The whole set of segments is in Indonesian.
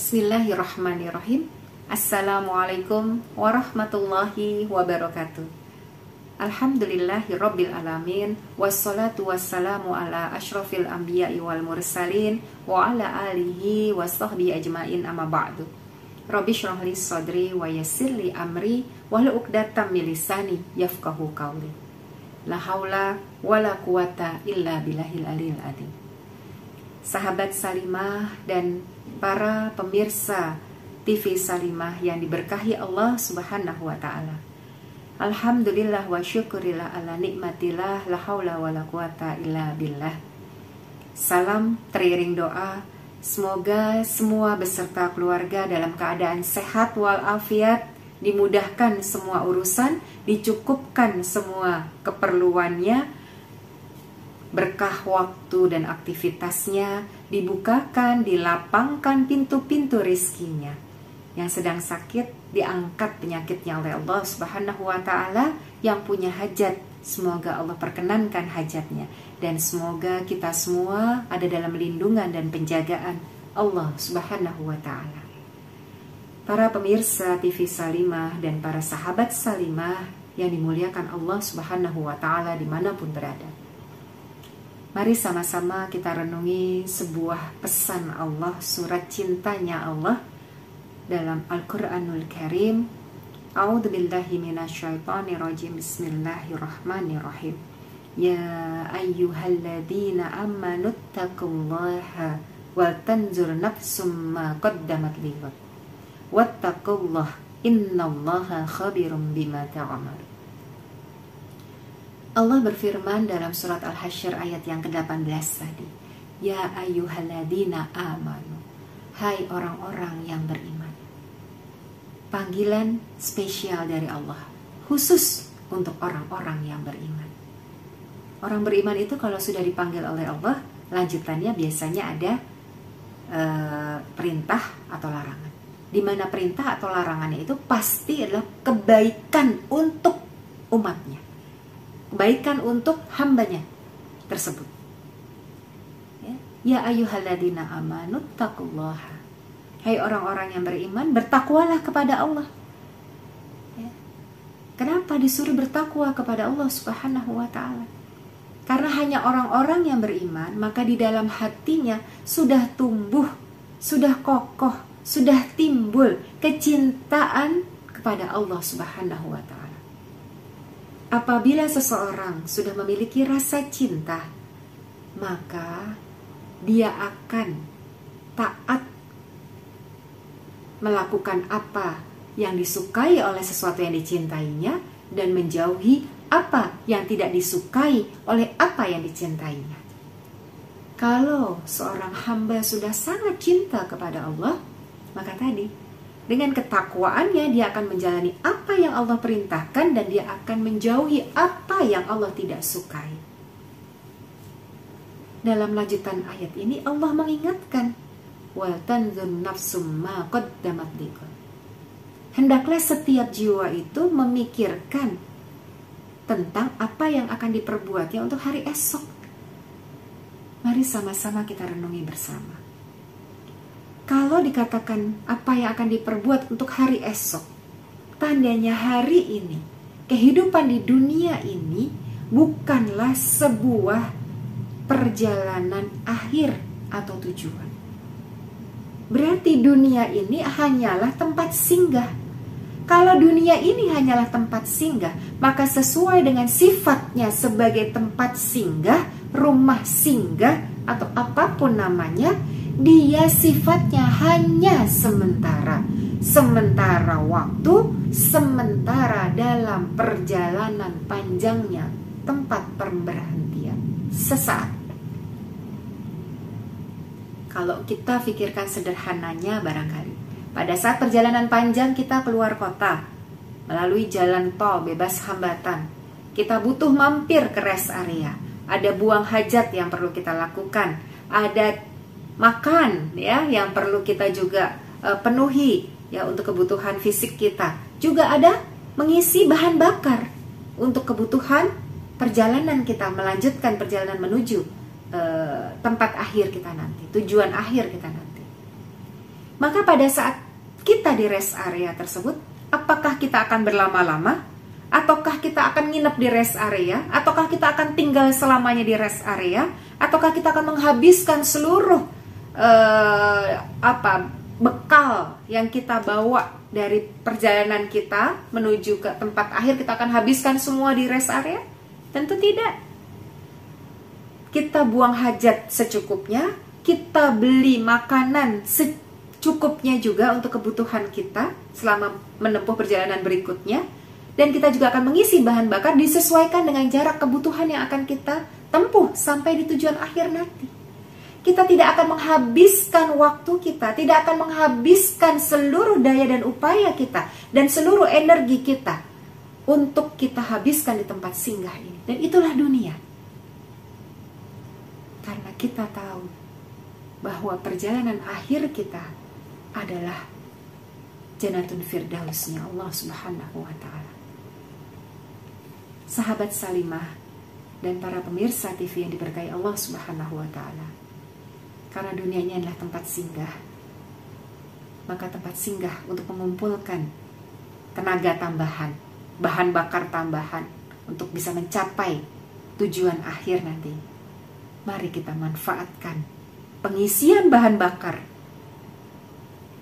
Bismillahirrahmanirrahim. Assalamualaikum warahmatullahi wabarakatuh. Alhamdulillahirabbil alamin, wassalatu wassalamu ala asyrafil anbiya'i wal mursalin wa ala alihi washabbihi ajmain, amma ba'du. Rabbi shrah li sadri wa yassir li amri wahlul 'uqdatam min lisani yafqahu qawli. La haula wala quwata illa billahil aliyil azim. Sahabat Salimah dan para pemirsa TV Salimah yang diberkahi Allah Subhanahu wa ta'ala. Alhamdulillah wa syukurillah ala nikmatillah, la haula wa la quwata illa billah. Salam teriring doa, semoga semua beserta keluarga dalam keadaan sehat walafiat, dimudahkan semua urusan, dicukupkan semua keperluannya, berkah waktu dan aktivitasnya, dibukakan, dilapangkan pintu-pintu rizkinya. Yang sedang sakit, diangkat penyakitnya oleh Allah Subhanahu wa ta'ala. Yang punya hajat, semoga Allah perkenankan hajatnya. Dan semoga kita semua ada dalam lindungan dan penjagaan Allah Subhanahu wa ta'ala. Para pemirsa TV Salimah dan para sahabat Salimah yang dimuliakan Allah Subhanahu wa ta'ala dimanapun berada, mari sama-sama kita renungi sebuah pesan Allah, surat cintanya Allah dalam Al-Quranul Karim. A'udzubillahi minasyaitonirrajim. Bismillahirrahmanirrahim. Ya ayyuhalladzina amanu taqullaha wal tanzur nafsum ma qaddamat lighad wattaqullaha innallaha khabirum bima ta'malun. Allah berfirman dalam surat Al-Hasyr ayat yang ke-18 tadi. Ya ayyuhalladzina amanu, hai orang-orang yang beriman. Panggilan spesial dari Allah, khusus untuk orang-orang yang beriman. Orang beriman itu kalau sudah dipanggil oleh Allah, lanjutannya biasanya ada perintah atau larangan. Di mana perintah atau larangannya itu pasti adalah kebaikan untuk umatnya, kebaikan untuk hambanya tersebut. Ya ayyuhalladzina amanu taqullaha, hai orang-orang yang beriman, bertakwalah kepada Allah. Kenapa disuruh bertakwa kepada Allah Subhanahu wa ta'ala? Karena hanya orang-orang yang beriman, maka di dalam hatinya sudah tumbuh, sudah kokoh, sudah timbul kecintaan kepada Allah Subhanahu wa ta'ala. Apabila seseorang sudah memiliki rasa cinta, maka dia akan taat melakukan apa yang disukai oleh sesuatu yang dicintainya dan menjauhi apa yang tidak disukai oleh apa yang dicintainya. Kalau seorang hamba sudah sangat cinta kepada Allah, maka tadi dengan ketakwaannya dia akan menjalani apa yang Allah perintahkan dan dia akan menjauhi apa yang Allah tidak sukai. Dalam lanjutan ayat ini Allah mengingatkan, wa tanzur nafsum ma qaddamat lighad. Hendaklah setiap jiwa itu memikirkan tentang apa yang akan diperbuatnya untuk hari esok. Mari sama-sama kita renungi bersama. Kalau dikatakan apa yang akan diperbuat untuk hari esok, tandanya hari ini, kehidupan di dunia ini bukanlah sebuah perjalanan akhir atau tujuan. Berarti dunia ini hanyalah tempat singgah. Kalau dunia ini hanyalah tempat singgah, maka sesuai dengan sifatnya sebagai tempat singgah, rumah singgah, atau apapun namanya, dia sifatnya hanya sementara. Sementara waktu, sementara dalam perjalanan panjangnya tempat perberhentian, sesaat. Kalau kita pikirkan sederhananya barangkali, pada saat perjalanan panjang kita keluar kota, melalui jalan tol bebas hambatan, kita butuh mampir ke rest area, ada buang hajat yang perlu kita lakukan, ada makan ya yang perlu kita juga penuhi ya untuk kebutuhan fisik kita, juga ada mengisi bahan bakar untuk kebutuhan perjalanan kita, melanjutkan perjalanan menuju tempat akhir kita nanti, tujuan akhir kita nanti. Maka pada saat kita di rest area tersebut, apakah kita akan berlama-lama? Ataukah kita akan nginep di rest area? Ataukah kita akan tinggal selamanya di rest area? Ataukah kita akan menghabiskan seluruh bekal yang kita bawa dari perjalanan kita menuju ke tempat akhir, kita akan habiskan semua di rest area? Tentu tidak. Kita buang hajat secukupnya, kita beli makanan secukupnya juga untuk kebutuhan kita selama menempuh perjalanan berikutnya, dan kita juga akan mengisi bahan bakar disesuaikan dengan jarak kebutuhan yang akan kita tempuh sampai di tujuan akhir nanti. Kita tidak akan menghabiskan waktu kita, tidak akan menghabiskan seluruh daya dan upaya kita dan seluruh energi kita untuk kita habiskan di tempat singgah ini. Dan itulah dunia. Karena kita tahu bahwa perjalanan akhir kita adalah Jannatul Firdausnya Allah Subhanahu wa Ta'ala. Sahabat Salimah dan para pemirsa TV yang diberkahi Allah Subhanahu wa Ta'ala, karena dunia ini adalah tempat singgah, maka tempat singgah untuk mengumpulkan tenaga tambahan, bahan bakar tambahan untuk bisa mencapai tujuan akhir nanti. Mari kita manfaatkan pengisian bahan bakar,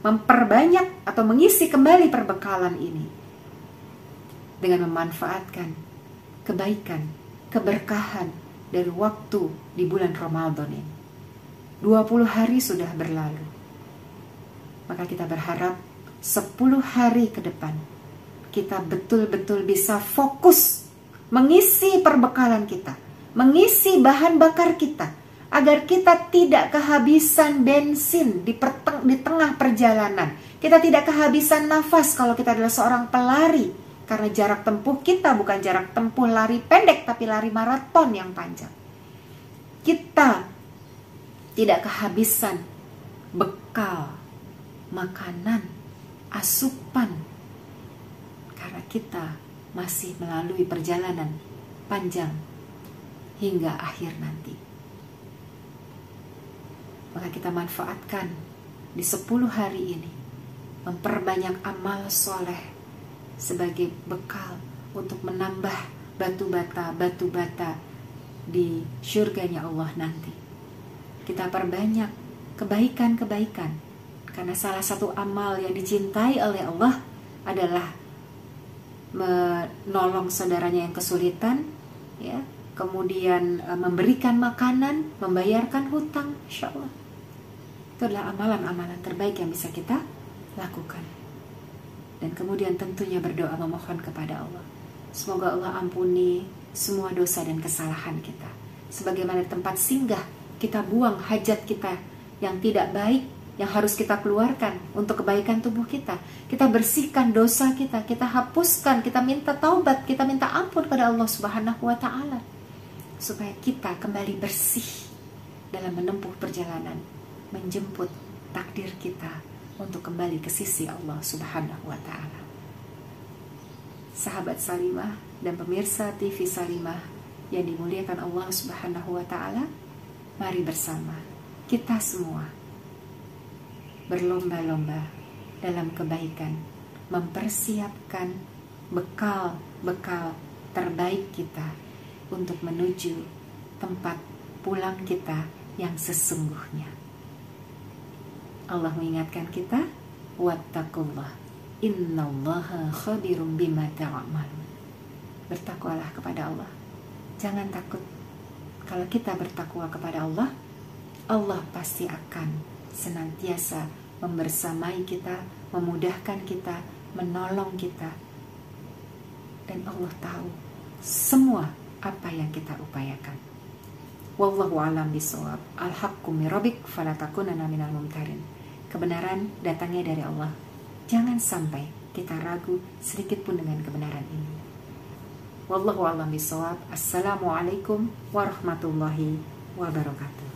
memperbanyak atau mengisi kembali perbekalan ini dengan memanfaatkan kebaikan, keberkahan dari waktu di bulan Ramadan ini. 20 hari sudah berlalu. Maka kita berharap 10 hari ke depan kita betul-betul bisa fokus mengisi perbekalan kita, mengisi bahan bakar kita, agar kita tidak kehabisan bensin di tengah perjalanan. Kita tidak kehabisan nafas kalau kita adalah seorang pelari, karena jarak tempuh kita bukan jarak tempuh lari pendek, tapi lari maraton yang panjang. Kita tidak kehabisan bekal, makanan, asupan, karena kita masih melalui perjalanan panjang hingga akhir nanti. Maka kita manfaatkan di 10 hari ini, memperbanyak amal soleh sebagai bekal untuk menambah batu-bata di syurganya Allah nanti. Kita perbanyak kebaikan-kebaikan, karena salah satu amal yang dicintai oleh Allah adalah menolong saudaranya yang kesulitan, ya, kemudian memberikan makanan, membayarkan hutang. Insya Allah itu adalah amalan-amalan terbaik yang bisa kita lakukan. Dan kemudian tentunya berdoa memohon kepada Allah, semoga Allah ampuni semua dosa dan kesalahan kita. Sebagaimana tempat singgah, kita buang hajat kita yang tidak baik, yang harus kita keluarkan untuk kebaikan tubuh kita. Kita bersihkan dosa kita, kita hapuskan, kita minta taubat, kita minta ampun pada Allah Subhanahu wa Ta'ala, supaya kita kembali bersih dalam menempuh perjalanan, menjemput takdir kita untuk kembali ke sisi Allah Subhanahu wa Ta'ala. Sahabat Salimah dan pemirsa TV Salimah yang dimuliakan Allah Subhanahu wa Ta'ala, mari bersama kita semua berlomba-lomba dalam kebaikan, mempersiapkan bekal-bekal terbaik kita untuk menuju tempat pulang kita yang sesungguhnya. Allah mengingatkan kita, wattaqullah, innallaha khabirum bima ta'malun. Bertakwalah kepada Allah. Jangan takut. Kalau kita bertakwa kepada Allah, Allah pasti akan senantiasa membersamai kita, memudahkan kita, menolong kita. Dan Allah tahu semua apa yang kita upayakan. Wallahu a'lam bishawab. Al-haqqu min rabbik fala takunanna minal mumtarin. Kebenaran datangnya dari Allah. Jangan sampai kita ragu sedikit pun dengan kebenaran ini. Wallahu a'lam bishawab. Assalamualaikum warahmatullahi wabarakatuh.